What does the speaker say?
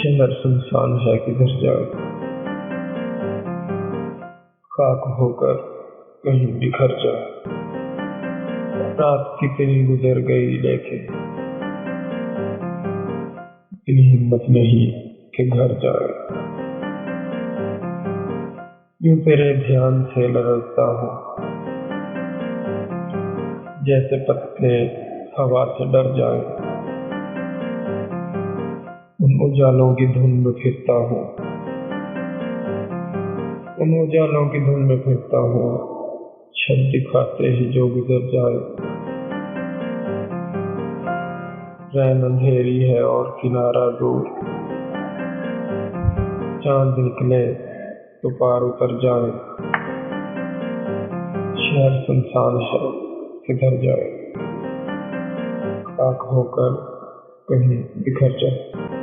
शहर सुनसान है किधर जाए, खाक होकर कहीं बिखर जाए। रात कितनी गुजर गई लेकिन इतनी हिम्मत नहीं कि घर जाए। यूं तेरे ध्यान से लरजता हूँ, जैसे पत्ते हवा से डर जाए। उन उजालों की धुन में फिरता हूँ, उन उजालों की धुन में फिरता हूँ, छब दिखाते ही जो गुजर जाए। रैन अंधेरी है और किनारा दूर, चांद निकले तो पार उतर जाए। शहर सुनसान है किधर जाए, खाक होकर कहीं बिखर जाए।